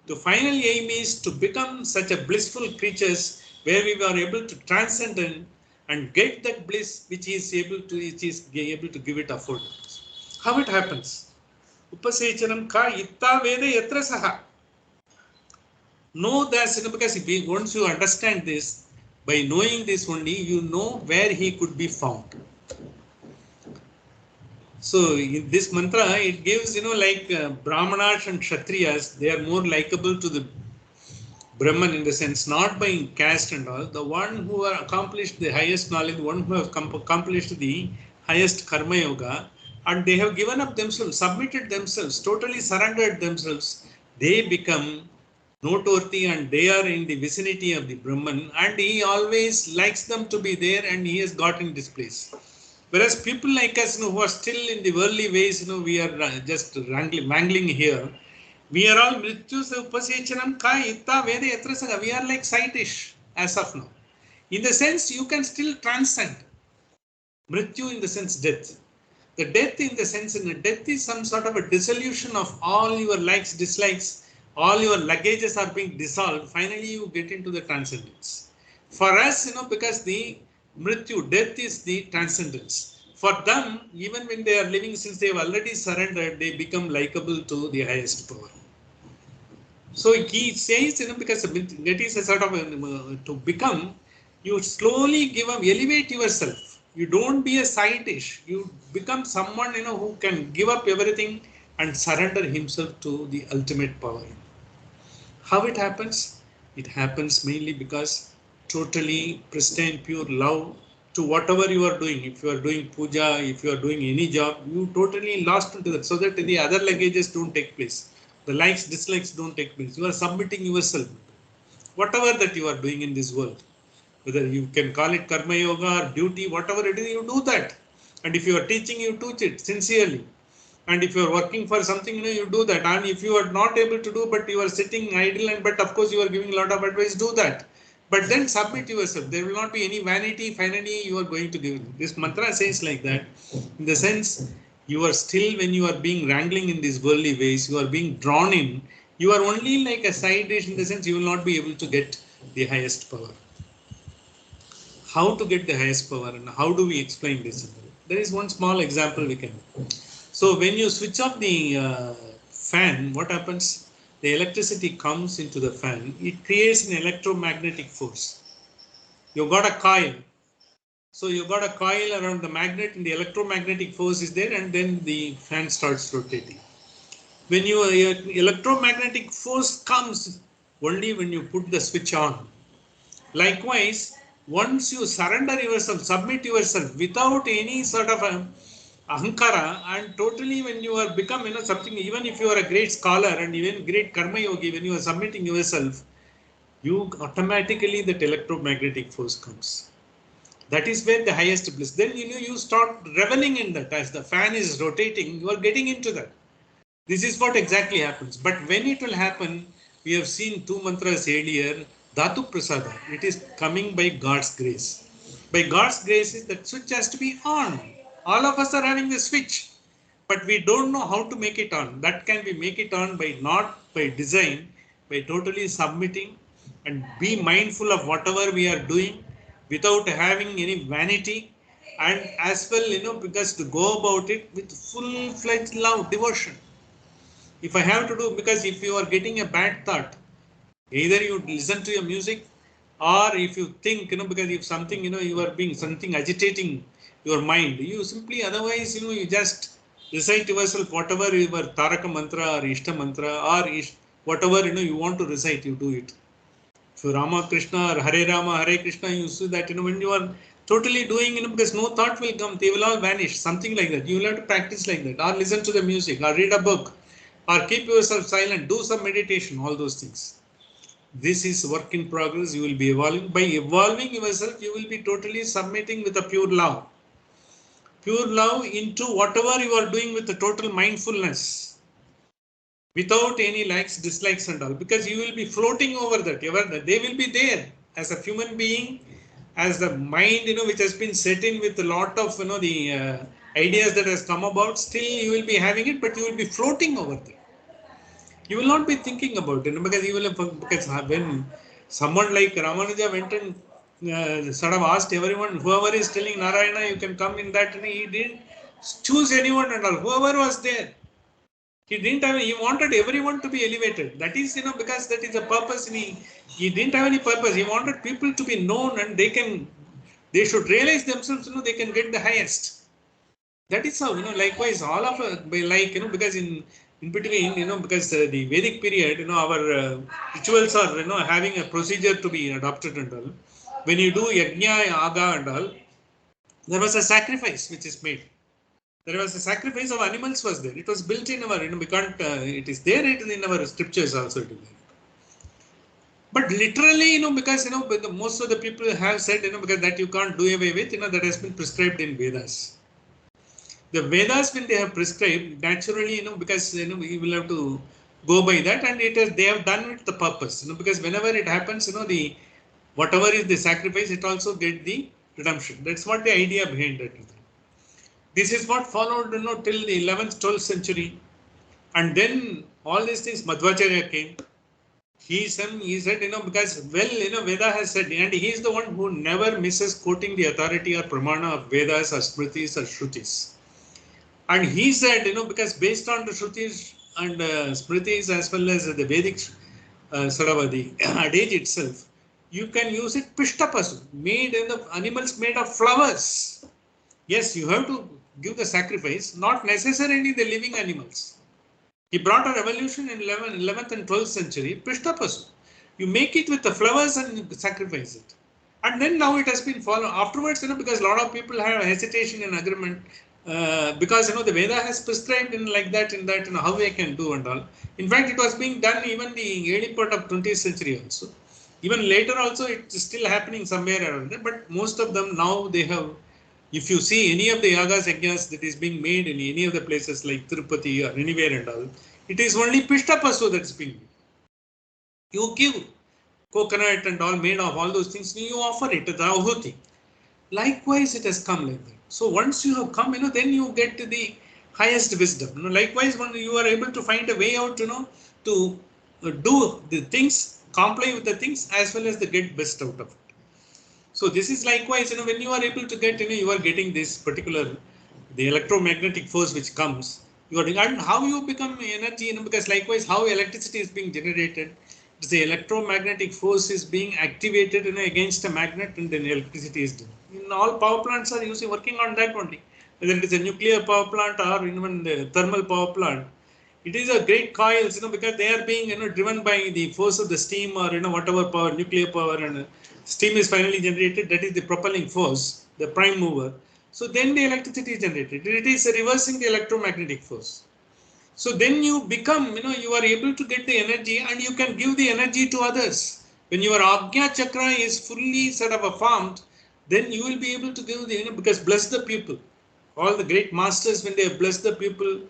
The final aim is to become such a blissful creatures where we are able to transcend and get that bliss which is able to give it afford. How it happens? Upasechanam ka itta veda yatra saha. Know that, because once you understand this, by knowing this only, you know where he could be found. So in this mantra, it gives, like Brahmanas and Kshatriyas, they are more likable to the Brahman in the sense, not by caste and all. The one who are accomplished the highest knowledge, the one who have accomplished the highest karma yoga, and they have given up themselves, submitted themselves, totally surrendered themselves, they become noteworthy and they are in the vicinity of the Brahman, and he always likes them to be there, and he has got in this place. Whereas people like us, who are still in the worldly ways, we are just wrangling here. We are all mrityus upasechanam ka itta veda yatra saga. We are like side-ish as of now. In the sense, you can still transcend. Mrityu in the sense death. The death in the sense, death is some sort of a dissolution of all your likes, dislikes, all your luggages are being dissolved. Finally, you get into the transcendence. For us, because the Mrityu, death is the transcendence. For them, even when they are living, since they have already surrendered, they become likable to the highest power. So he says, because that is a sort of to become, you slowly elevate yourself. You don't be a side dish. You become someone, who can give up everything and surrender himself to the ultimate power. How it happens? It happens mainly because totally pristine, pure love to whatever you are doing. If you are doing puja, if you are doing any job, you totally lost into that, so that the other luggages don't take place. The likes, dislikes don't take place. You are submitting yourself. Whatever that you are doing in this world, whether you can call it karma yoga or duty, whatever it is, you do that. And if you are teaching, you teach it sincerely. And if you are working for something, you do that. And if you are not able to do, but you are sitting idle, and but of course you are giving a lot of advice, do that. But then submit yourself. There will not be any vanity. Finally, you are going to give. This mantra says like that. In the sense, you are still, when you are being wrangling in these worldly ways, you are being drawn in. You are only like a side dish, in the sense you will not be able to get the highest power. How to get the highest power and how do we explain this? There is one small example we can. So when you switch off the fan, what happens? The electricity comes into the fan. It creates an electromagnetic force. You've got a coil. So you've got a coil around the magnet, and the electromagnetic force is there, and then the fan starts rotating. When your electromagnetic force comes only when you put the switch on. Likewise, once you surrender yourself, submit yourself without any sort of ahankara, and totally when you are become something, even if you are a great scholar and even great karma yogi, when you are submitting yourself, you automatically that electromagnetic force comes. That is where the highest bliss. Then you start reveling in that. As the fan is rotating, you are getting into that. This is what exactly happens. But when it will happen, we have seen two mantras earlier, Dhatu Prasada. It is coming by God's grace. By God's grace, that switch has to be on. All of us are having the switch, but we don't know how to make it on. That can we make it on by not by design, by totally submitting and be mindful of whatever we are doing without having any vanity, and as well, because to go about it with full-fledged love, devotion. If I have to do, because if you are getting a bad thought, either you listen to your music, or if you think, because if something, you are being something agitating your mind, you simply, otherwise, you just recite yourself whatever your Taraka mantra or Ishta mantra or whatever, you want to recite, you do it. So Rama Krishna or Hare Rama, Hare Krishna, you see that, when you are totally doing, because no thought will come, they will all vanish, something like that. You will have to practice like that, or listen to the music, or read a book, or keep yourself silent, do some meditation, all those things. This is work in progress. You will be evolving. By evolving yourself, you will be totally submitting with a pure love. Pure love into whatever you are doing with the total mindfulness. Without any likes, dislikes and all. Because you will be floating over that. They will be there as a human being, as the mind, which has been set in with a lot of, the ideas that has come about. Still you will be having it, but you will be floating over there. You will not be thinking about it, because you will have, because when someone like Ramanuja went and sort of asked everyone, whoever is telling Narayana, you can come in that, and he didn't choose anyone and all. Whoever was there, he didn't have. He wanted everyone to be elevated. That is, because that is the purpose. And he didn't have any purpose. He wanted people to be known, and they should realize themselves. They can get the highest. That is how, likewise, all of us, because in between, because the Vedic period, our rituals are, having a procedure to be adopted and all. When you do yajna, yaga and all, there was a sacrifice which is made. There was a sacrifice of animals was there. It was built in our, we can't, it is there in our scriptures also. But literally, because, most of the people have said, because that you can't do away with, that has been prescribed in Vedas. The Vedas, when they have prescribed, naturally, because, we will have to go by that, and they have done with the purpose, because whenever it happens, the whatever is the sacrifice, it also get the redemption. That's what the idea behind it. This is what followed, till the 11th, 12th century. And then all these things, Madhvacharya came. He said, because, Veda has said, and he is the one who never misses quoting the authority or pramana of Vedas or Smritis or Shrutis. And he said, because based on the Shrutis and Smritis, as well as the Vedic sort of the adage itself, you can use it Pishtapasu, made in the animals made of flowers. Yes, you have to give the sacrifice, not necessarily the living animals. He brought a revolution in 11th and 12th century, Pishtapasu. You make it with the flowers and sacrifice it. And then now it has been followed afterwards, because a lot of people have hesitation in agreement, because, the Veda has prescribed in like that, how they can do and all. In fact, it was being done even the early part of 20th century also. Even later also, it's still happening somewhere around there, but most of them now they have, if you see any of the yagas, yajnas that is being made in any of the places like Tirupati or anywhere and all, it is only Pishtapasu that's being made. You give coconut and all made of all those things, you offer it, the ahuti. Likewise, it has come like that. So once you have come, then you get to the highest wisdom. Likewise, when you are able to find a way out, to do the things, comply with the things, as well as the get best out of it. So this is likewise, when you are able to get, you are getting this particular, the electromagnetic force which comes, and how you become energy, because likewise how electricity is being generated, the electromagnetic force is being activated, against a magnet, and then electricity is done. In all power plants are usually working on that only, whether it is a nuclear power plant or even the thermal power plant. It is a great coils, because they are being, driven by the force of the steam or, whatever power, nuclear power, and steam is finally generated. That is the propelling force, the prime mover. So then the electricity is generated. It is reversing the electromagnetic force. So then you become, you are able to get the energy, and you can give the energy to others. When your Agnya Chakra is fully sort of formed, then you will be able to give the, because bless the people. All the great masters, when they have blessed the people,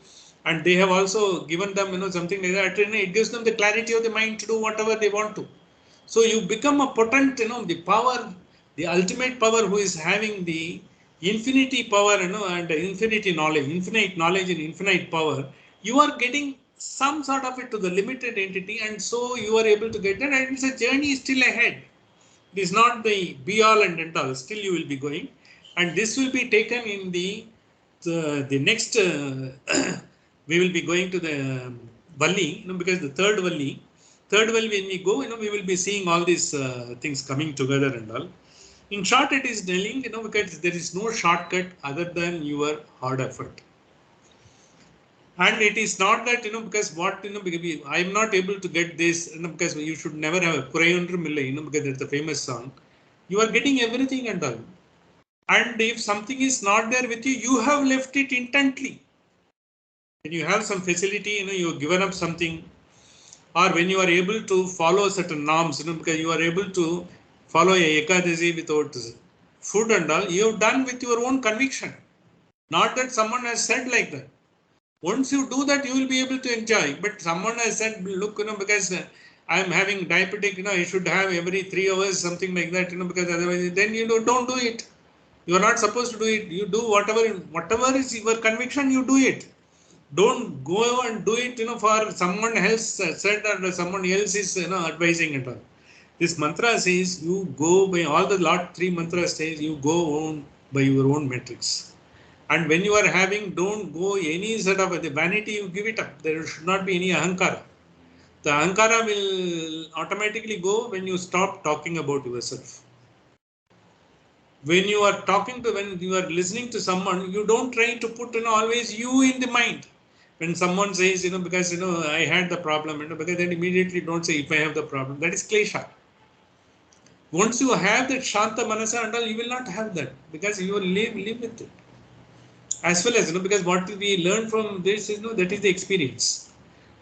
and they have also given them, something like that, it gives them the clarity of the mind to do whatever they want to. So you become a potent, the power, the ultimate power, who is having the infinity power, and infinity knowledge, infinite knowledge and infinite power. You are getting some sort of it to the limited entity, and so you are able to get that. And it's a journey still ahead. It is not the be all and end all. Still you will be going, and this will be taken in the next. We will be going to the Valli, because the third Valli when we go, we will be seeing all these things coming together and all. In short, it is telling, because there is no shortcut other than your hard effort. And it is not that, because what, because I am not able to get this, because you should never have a Kurayondru Mille, because that's a famous song. You are getting everything and all. And if something is not there with you, you have left it intently. When you have some facility, you have given up something, or when you are able to follow certain norms, because you are able to follow a Ekadasi without food and all, you have done with your own conviction. Not that someone has said like that. Once you do that, you will be able to enjoy. But someone has said, look, because I am having diabetic, I should have every 3 hours, something like that, because otherwise, then don't do it. You are not supposed to do it. You do whatever is your conviction, you do it. Don't go and do it, for someone else said or someone else is, advising it all. This mantra says you go by all the Lord 3 mantras says you go on by your own metrics. And when you are having, don't go any sort of the vanity, you give it up. There should not be any ahankara. The ahankara will automatically go when you stop talking about yourself. When you are when you are listening to someone, you don't try to put, always you in the mind. When someone says, because, I had the problem, because then immediately don't say, if I have the problem, that is klesha. Once you have that shanta manasa and all, you will not have that, because you will live with it. As well as, because what we learn from this is, that is the experience.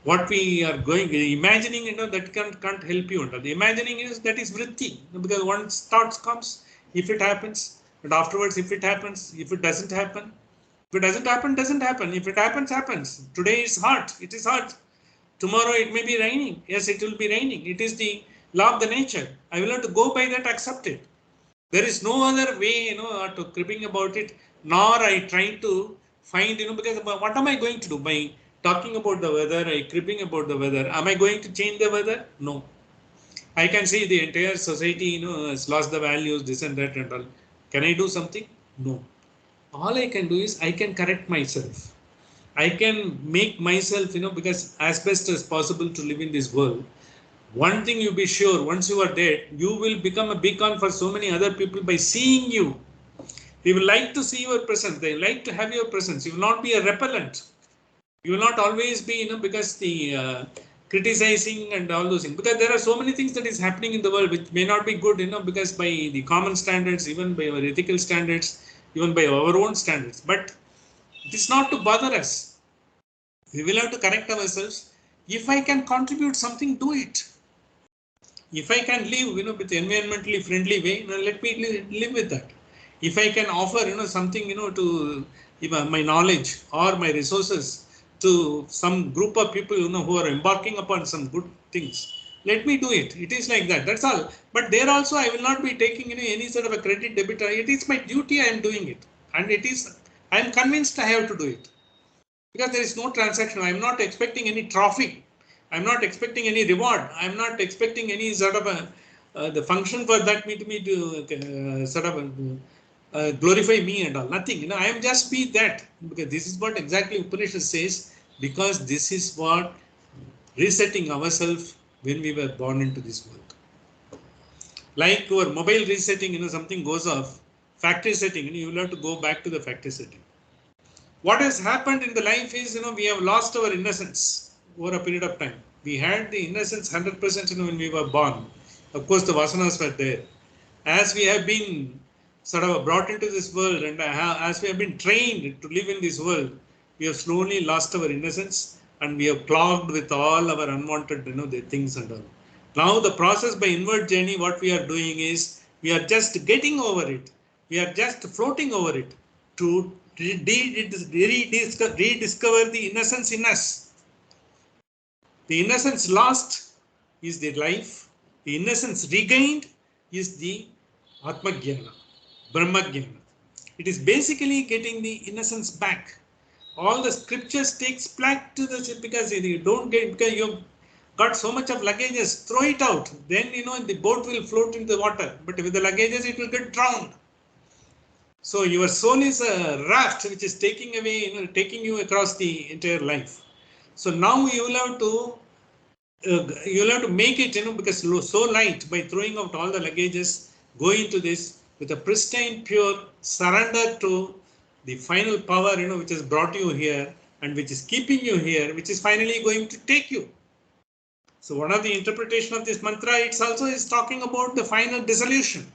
What we are imagining, that can't help you. The imagining is, that is vritti, because once thoughts comes, if it happens, and afterwards, if it happens, if it doesn't happen, if it doesn't happen, doesn't happen. If it happens, happens. Today is hot, it is hot. Tomorrow it may be raining. Yes, it will be raining. It is the law of the nature. I will have to go by that, accept it. There is no other way, to cribbing about it, nor I try to find, because what am I going to do by talking about the weather, I cribbing about the weather? Am I going to change the weather? No. I can see the entire society, has lost the values, this and that and all. Can I do something? No. All I can do is I can correct myself. I can make myself, because as best as possible to live in this world. One thing you be sure, once you are dead, you will become a beacon for so many other people by seeing you. They will like to see your presence. They like to have your presence. You will not be a repellent. You will not always be, because the criticizing and all those things. Because there are so many things that is happening in the world which may not be good, because by the common standards, even by our ethical standards, even by our own standards. But it is not to bother us. We will have to correct ourselves. If I can contribute something, do it. If I can live, with environmentally friendly way, let me live with that. If I can offer, something, to my knowledge or my resources to some group of people, who are embarking upon some good things, let me do it. It is like that. That's all. But there also, I will not be taking, any sort of a credit debit. It is my duty. I am doing it, and I am convinced I have to do it. Because there is no transaction. I am not expecting any trophy. I am not expecting any reward. I am not expecting any sort of the function for that me to sort of glorify me and all. Nothing. I am just be that, because this is what exactly Upanishad says. Because this is what resetting ourselves when we were born into this world. Like your mobile resetting, something goes off. Factory setting, you will have to go back to the factory setting. What has happened in the life is, we have lost our innocence over a period of time. We had the innocence 100%, when we were born. Of course, the vasanas were there. As we have been sort of brought into this world, and as we have been trained to live in this world, we have slowly lost our innocence, and we have clogged with all our unwanted, the things and all. Now the process by inward journey, what we are doing is, we are just getting over it. We are just floating over it to rediscover the innocence in us. The innocence lost is the life. The innocence regained is the Atma-jnana, Brahma-jnana. It is basically getting the innocence back. All the scriptures takes back to the, because you don't get, because you've got so much of luggages, throw it out. Then, the boat will float into the water. But with the luggages, it will get drowned. So your soul is a raft which is taking away, taking you across the entire life. So now you will have to make it, because so light by throwing out all the luggages, go into this with a pristine, pure surrender to the final power, which has brought you here and which is keeping you here, which is finally going to take you. So one of the interpretation of this mantra, it's also is talking about the final dissolution.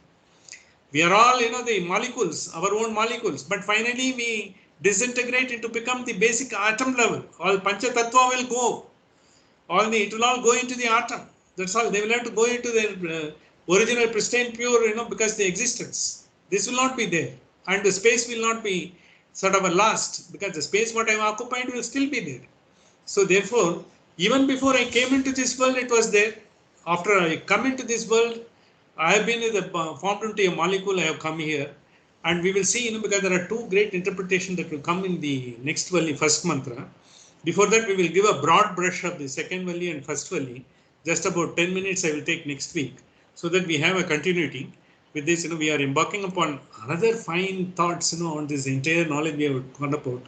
We are all, the molecules, our own molecules, but finally we disintegrate into become the basic atom level. All Pancha Tattva will go. It will all go into the atom. That's all. They will have to go into their original pristine pure, because the existence. This will not be there. And the space will not be sort of a last, because the space what I have occupied will still be there. So therefore, even before I came into this world, it was there. After I come into this world, I have been formed into a molecule, I have come here. And we will see, because there are two great interpretations that will come in the next Valli, first mantra. Before that, we will give a broad brush of the second Valli and first Valli. Just about 10 minutes I will take next week, so that we have a continuity. With this, we are embarking upon another fine thoughts, on this entire knowledge we have gone about.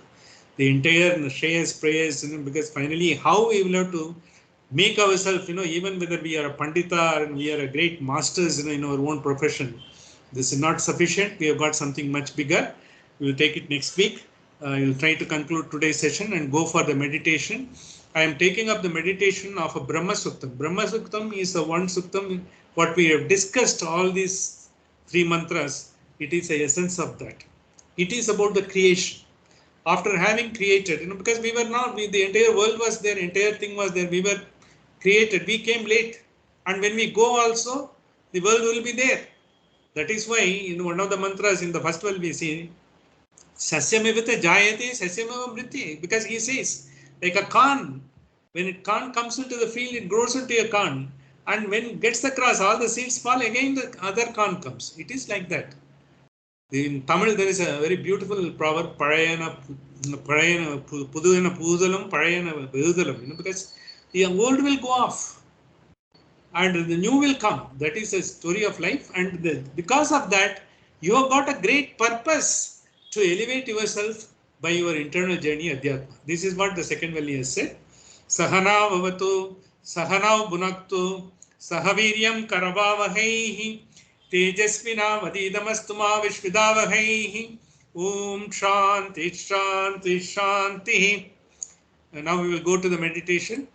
The entire Shreyas, prayers, because finally how we will have to make ourselves, even whether we are a Pandita or we are a great masters, in our own profession. This is not sufficient. We have got something much bigger. We will take it next week. I will try to conclude today's session and go for the meditation. I am taking up the meditation of a Brahma Suktam. Brahma Suktam is a one Suktam. What we have discussed, all these three mantras, it is the essence of that. It is about the creation. After having created, because we were not, the entire world was there, entire thing was there, we were created, we came late. And when we go also, the world will be there. That is why, one of the mantras in the first world we see, Sasyamevita jayate, sasyameva mriti, because he says, like a corn, when a corn comes into the field, it grows into a corn. And when it gets across, all the seeds fall, again the other corn comes. It is like that. In Tamil, there is a very beautiful proverb, Puduyana Pudalam, Parayana Vedudalam, because the old will go off and the new will come. That is a story of life. And because of that, you have got a great purpose to elevate yourself by your internal journey, Adhyatma. This is what the second Valli has said. Sahana Vavatu, Sahana Bunaktu, Sahaviryam Karavavahaihi, Tejasvina Vadidamastuma Vishvidavahaihi, Om Shanti Shanti Shanti. And now we will go to the meditation.